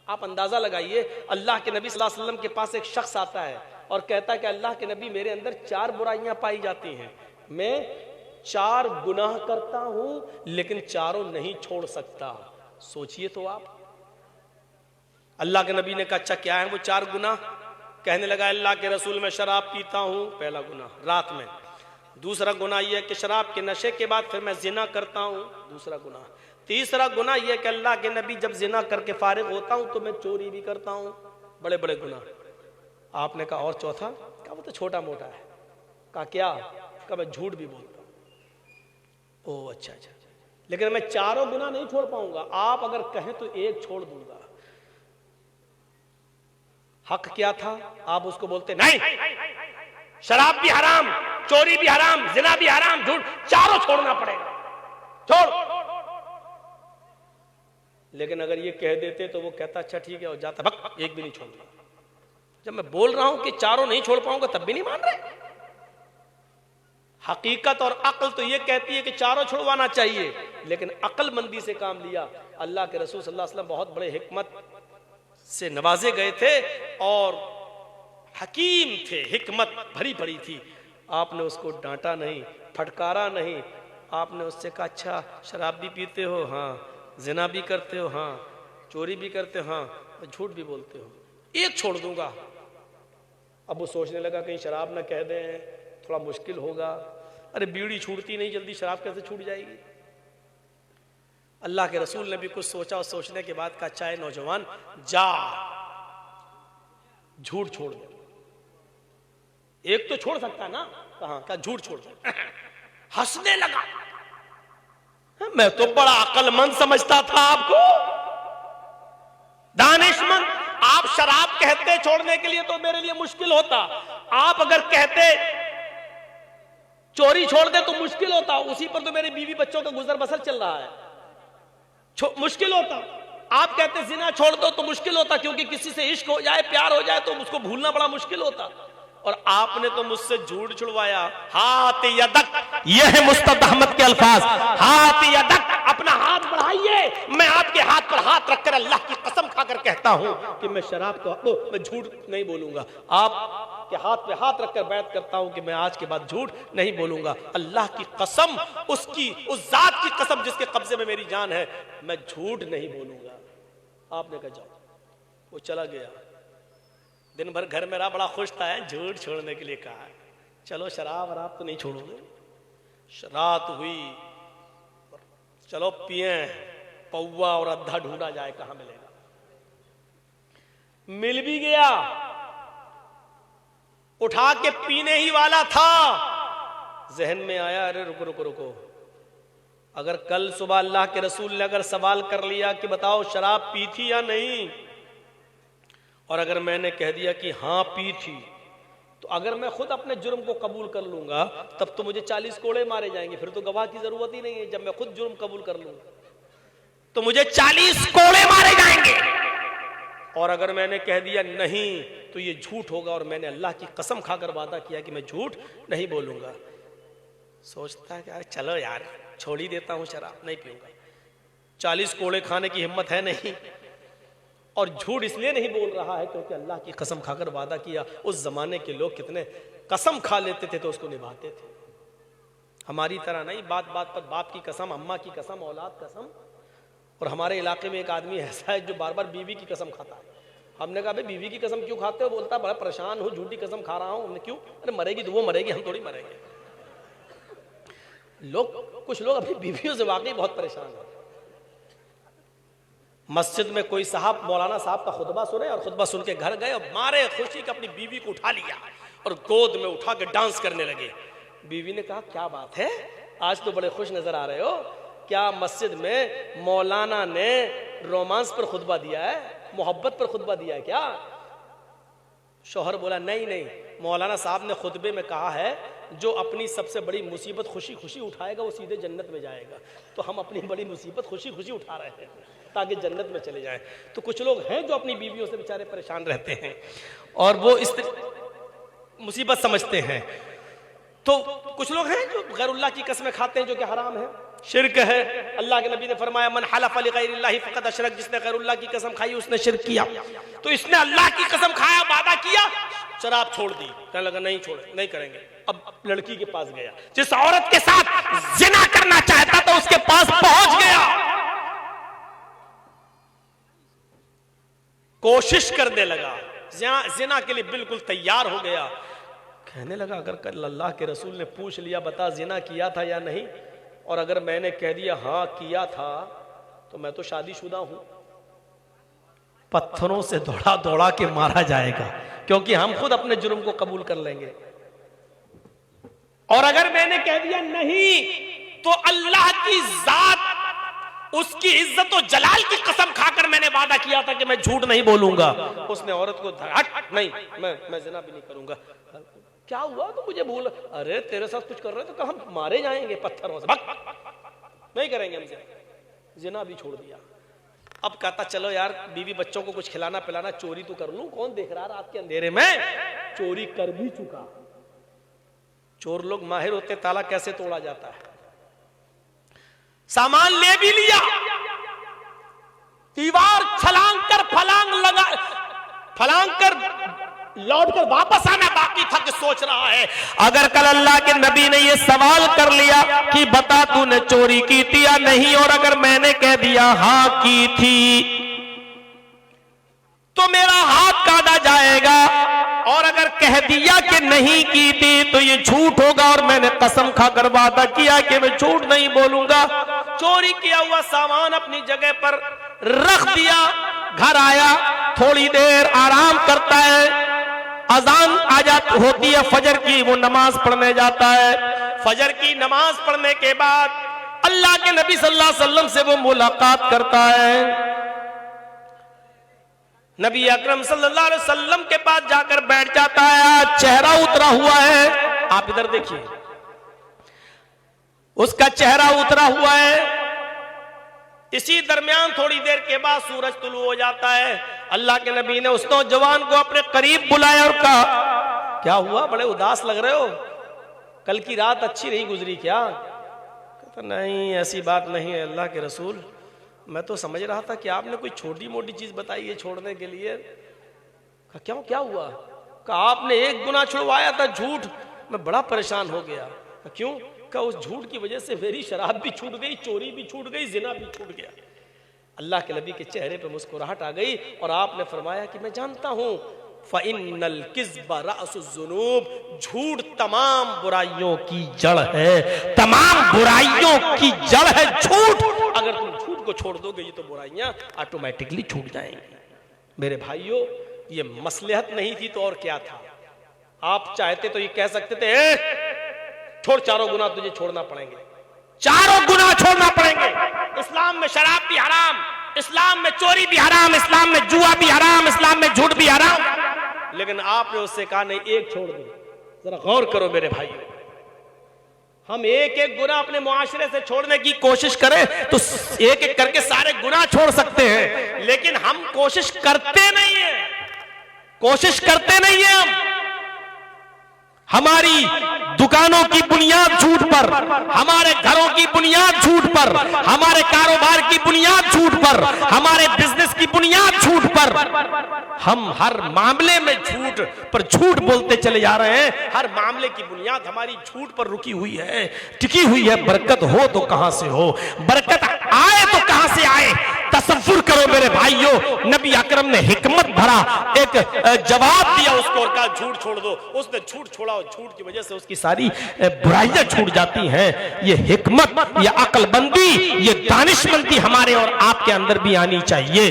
आप अंदाजा लगाइए, अल्लाह के नबी सल्लल्लाहु अलैहि वसल्लम के पास एक शख्स आता है और कहता है कि अल्लाह के नबी मेरे अंदर 4 बुराइयां पाई जाती हैं, मैं 4 गुनाह करता हूं लेकिन चारों नहीं छोड़ सकता। सोचिए तो आप। अल्लाह के नबी ने कहा अच्छा क्या है वो 4 गुनाह? कहने लगा अल्लाह के रसूल मैं शराब पीता हूं, पहला गुनाह रात में। दूसरा गुनाह यह कि शराब के नशे के बाद फिर मैं जिना करता हूं, दूसरा गुनाह। तीसरा गुनाह यह कि अल्लाह के नबी जब जिना करके फारिग होता हूं तो मैं चोरी भी करता हूं, बड़े बड़े गुनाह। आपने कहा और चौथा? कहा वो तो छोटा मोटा है। कहा क्या? कहा मैं झूठ भी बोलता हूं। ओह अच्छा अच्छा, लेकिन मैं चारों गुनाह नहीं छोड़ पाऊंगा, आप अगर कहें तो एक छोड़ दूंगा। हक क्या था? आप उसको बोलते नहीं, शराब भी हराम, चोरी भी हराम, जिना भी हराम, झूठ, चारों छोड़ना पड़ेगा, छोड़। लेकिन अगर ये कह देते तो वो कहता अच्छा ठीक है और जाता, भक एक भी नहीं छोड़ूंगा। जब मैं बोल रहा हूं कि चारों नहीं छोड़ पाऊंगा तब भी नहीं मान रहे। हकीकत और अक्ल तो ये कहती है कि चारों छुड़वाना चाहिए, लेकिन अक्लमंदी से काम लिया। अल्लाह के रसूल सल्लल्लाहु अलैहि वसल्लम बहुत बड़े हिकमत से नवाजे गए थे और हकीम थे, हिकमत भरी पड़ी थी। आपने उसको डांटा नहीं, फटकारा नहीं, आपने उससे कहा अच्छा शराब भी पीते हो? हाँ। जिना भी करते हो? हाँ। चोरी भी करते हो? हाँ। झूठ भी बोलते हो? एक छोड़ दूंगा। अब वो सोचने लगा कहीं शराब ना कह दें, थोड़ा मुश्किल होगा। अरे बीड़ी छूटती नहीं जल्दी, शराब कैसे छूट जाएगी? अल्लाह के रसूल ने भी कुछ सोचा और सोचने के बाद कहा चाहे नौजवान जा झूठ छोड़ दे। एक तो छोड़ सकता है ना? कहा? क्या झूठ छोड़ दे। हंसने लगा। मैं तो बड़ा अक्लमंद समझता था आपको, दानिशमंद। आप शराब कहते छोड़ने के लिए तो मेरे लिए मुश्किल होता, आप अगर कहते चोरी छोड़ दे तो मुश्किल होता, उसी पर तो मेरे बीवी बच्चों का गुजर बसर चल रहा है, मुश्किल होता। आप कहते जिना छोड़ दो तो मुश्किल होता, क्योंकि किसी से इश्क हो जाए, प्यार हो जाए तो उसको भूलना बड़ा मुश्किल होता। और आपने तो मुझसे झूठ छुड़वाया। हाथ यदक, ये है मुस्तद अहमद के अल्फाज, हाथ यदक, अपना हाथ बढ़ाइए। मैं आपके हाथ पर हाथ रखकर अल्लाह की कसम खाकर कहता हूं कि मैं शराब को मैं झूठ नहीं बोलूंगा। आपके हाथ पे हाथ रखकर बैत करता हूं कि मैं आज के बाद झूठ नहीं बोलूंगा। अल्लाह की कसम, उसकी उस जात की कसम जिसके कब्जे में मेरी जान है, मैं झूठ नहीं बोलूंगा। आपने कहा जाओ। वो चला गया। दिन भर घर में रहा, बड़ा खुश था, झूठ छोड़ने के लिए कहा चलो शराब वराब तो नहीं छोड़ोगे। रात हुई, चलो पिए, पौवा और अद्धा ढूंढा जाए कहां मिलेगा। मिल भी गया, उठा के पीने ही वाला था। जहन में आया अरे रुको रुको रुको, अगर कल सुबह अल्लाह के रसूल ने अगर सवाल कर लिया कि बताओ शराब पी थी या नहीं, और अगर मैंने कह दिया कि हाँ पी थी, तो अगर मैं खुद अपने जुर्म को कबूल कर लूंगा तब तो मुझे 40 कोड़े मारे जाएंगे, फिर तो गवाह की जरूरत ही नहीं है। जब मैं खुद जुर्म कबूल कर लूंगा तो मुझे 40 कोड़े मारे जाएंगे। और अगर मैंने कह दिया नहीं तो ये झूठ होगा, और मैंने अल्लाह की कसम खाकर वादा किया कि मैं झूठ नहीं बोलूंगा। सोचता है कि यार चलो यार छोड़ ही देता हूं, शराब नहीं पीऊंगा। 40 कोड़े खाने की हिम्मत है नहीं, और झूठ इसलिए नहीं बोल रहा है क्योंकि अल्लाह की कसम खाकर वादा किया। उस जमाने के लोग कितने कसम खा लेते थे तो उसको निभाते थे, हमारी तरह नहीं बात बात पर बाप की कसम, अम्मा की कसम, औलाद कसम। और हमारे इलाके में एक आदमी ऐसा है जो बार बार बीवी की कसम खाता है। हमने कहा भाई बीवी की कसम क्यों खाते हो? बोलता बड़ा परेशान हूं, झूठी कसम खा रहा हूं। हमने क्यों? अरे मरेगी तो वो मरेगी, हम थोड़ी मरेंगे। कुछ लोग अपनी बीवियों से वाकई बहुत परेशान है। मस्जिद में कोई साहब मौलाना साहब का खुतबा सुने और खुतबा सुन के घर गए और मारे खुशी के अपनी बीवी को उठा लिया और गोद में उठा के डांस करने लगे। बीवी ने कहा क्या बात है, आज तो बड़े खुश नजर आ रहे हो, क्या मस्जिद में मौलाना ने रोमांस पर खुतबा दिया है, मोहब्बत पर खुतबा दिया है क्या? शौहर बोला नहीं नहीं, मौलाना साहब ने खुतबे में कहा है जो अपनी सबसे बड़ी मुसीबत खुशी खुशी उठाएगा वो सीधे जन्नत में जाएगा। तो हम अपनी बड़ी मुसीबत खुशी खुशी उठा रहे हैं ताकि जन्नत में चले जाएं। तो कुछ लोग हैं जो अपनी बीवियों से बेचारे परेशान रहते हैं और वो इस मुसीबत समझते हैं। तो कुछ लोग हैं जो गैरुल्लाह की कसमें खाते हैं जो कि हराम है। शिरक है। अल्लाह के नबी ने फरमाया मन हलफ अली गैरिल्लाहि फक़द अशरक, जिसने गैरुल्लाह की कसम खाई उसने शिरक किया। तो इसने अल्लाह की कसम खाया, वादा किया, शराब छोड़ दी, कहने लगा नहीं छोड़े, नहीं करेंगे। अब लड़की के पास गया, जिस औरत के साथ जिना करना चाहता था उसके पास पहुंच गया, कोशिश करने लगा, जिना के लिए बिल्कुल तैयार हो गया। कहने लगा अगर कल अल्लाह के रसूल ने पूछ लिया बता जिना किया था या नहीं, और अगर मैंने कह दिया हाँ किया था, तो मैं तो शादीशुदा हूं, पत्थरों से दौड़ा दौड़ा के मारा जाएगा, क्योंकि हम खुद अपने जुर्म को कबूल कर लेंगे। और अगर मैंने कह दिया नहीं, तो अल्लाह की जात, उसकी इज्जत और जलाल की कसम खाकर मैंने वादा किया था कि मैं झूठ नहीं बोलूंगा। उसने औरत को हट नहीं, मैं जिना भी नहीं करूंगा। क्या हुआ तो मुझे बोल, अरे तेरे साथ कुछ कर रहे तो हम मारे जाएंगे पत्थरों से, नहीं करेंगे हमसे। जिना भी छोड़ दिया। अब कहता चलो यार बीवी बच्चों को कुछ खिलाना पिलाना, चोरी तो कर लूं, कौन देख रहा रात के अंधेरे में। चोरी कर भी चुका। चोर लोग माहिर होते, ताला कैसे तोड़ा जाता है। सामान ले भी लिया, दीवार छलांग कर फलांग कर लौट कर वापस आना बाकी था कि सोच रहा है अगर कल अल्लाह के नबी ने ये सवाल कर लिया कि बता तूने चोरी की थी या नहीं, और अगर मैंने कह दिया हाँ की थी, तो मेरा हाथ काटा जाएगा, और अगर कह दिया कि नहीं की थी तो ये झूठ होगा, और मैंने कसम खाकर वादा किया कि मैं झूठ नहीं बोलूंगा। चोरी किया हुआ सामान अपनी जगह पर रख दिया, घर आया, थोड़ी देर आराम करता है, अजान आजात होती है फजर की, वो नमाज पढ़ने जाता है। फजर की नमाज पढ़ने के बाद अल्लाह के नबी सल्लल्लाहु अलैहि वसल्लम से वो मुलाकात करता है। नबी अकरम सल्लल्लाहु अलैहि वसल्लम के पास जाकर बैठ जाता है, चेहरा उतरा हुआ है, आप इधर देखिए, उसका चेहरा उतरा हुआ है। इसी दरमियान थोड़ी देर के बाद सूरज तुलू हो जाता है। अल्लाह के नबी ने उस नौजवान को अपने करीब बुलाया और कहा क्या हुआ, बड़े उदास लग रहे हो, कल की रात अच्छी नहीं गुजरी क्या? कहता नहीं ऐसी बात नहीं है अल्लाह के रसूल, मैं तो समझ रहा था कि आपने कोई छोटी मोटी चीज बताई है छोड़ने के लिए। कहा क्यों, क्या हुआ? कहा आपने एक गुनाह छुड़वाया था, झूठ, मैं बड़ा परेशान हो गया। कहा क्यों? कहा उस झूठ की वजह से मेरी शराब भी छूट गई, चोरी भी छूट गई, जिना भी छूट गया। अल्लाह के नबी के चेहरे पर मुस्कुराहट आ गई और आपने फरमाया कि मैं जानता हूं फ़इन्नल किज़्ब रअसुज़्ज़ुनूब, झूठ तमाम बुराइयों की जड़ है, तमाम बुराइयों की जड़ है झूठ। अगर तुम झूठ को छोड़ दोगे ये तो बुराइयां ऑटोमेटिकली छूट जाएंगी। मेरे भाइयों, ये मसलहत नहीं थी तो और क्या था? आप चाहते तो ये कह सकते थे छोड़, चारों गुनाह तुझे छोड़ना पड़ेंगे, चारों गुनाह छोड़ना पड़ेंगे। इस्लाम में शराब भी हराम, इस्लाम में चोरी भी हराम, इस्लाम में जुआ भी हराम, इस्लाम में झूठ भी हराम, लेकिन आपने उससे कहा नहीं एक छोड़ दो। जरा गौर करो मेरे भाइयों, हम एक एक गुनाह अपने मुआशरे से छोड़ने की कोशिश करें तो एक एक करके सारे गुनाह छोड़ सकते हैं, लेकिन हम कोशिश करते नहीं है, कोशिश करते नहीं है। हमारी दुकानों की बुनियाद झूठ पर, हमारे घरों की बुनियाद झूठ पर, हमारे कारोबार की बुनियाद झूठ पर, हमारे बिजनेस की बुनियाद झूठ पर, हम हर मामले में झूठ पर झूठ बोलते चले जा रहे हैं। हर मामले की बुनियाद हमारी झूठ पर रुकी हुई है, टिकी हुई है। बरकत हो तो कहां से हो, बरकत आए तो कहां से आए? तसव्वुर करो मेरे भाइयों, नबी अकरम ने हिकमत भरा एक जवाब दिया उसको और कहा झूठ छोड़ दो। उसने झूठ छोड़ा और झूठ की वजह से उसकी सारी बुराइयां छूट जाती हैं। ये हिकमत, ये अक्लमंदी, ये दानिशमंदी हमारे और आपके अंदर भी आनी चाहिए।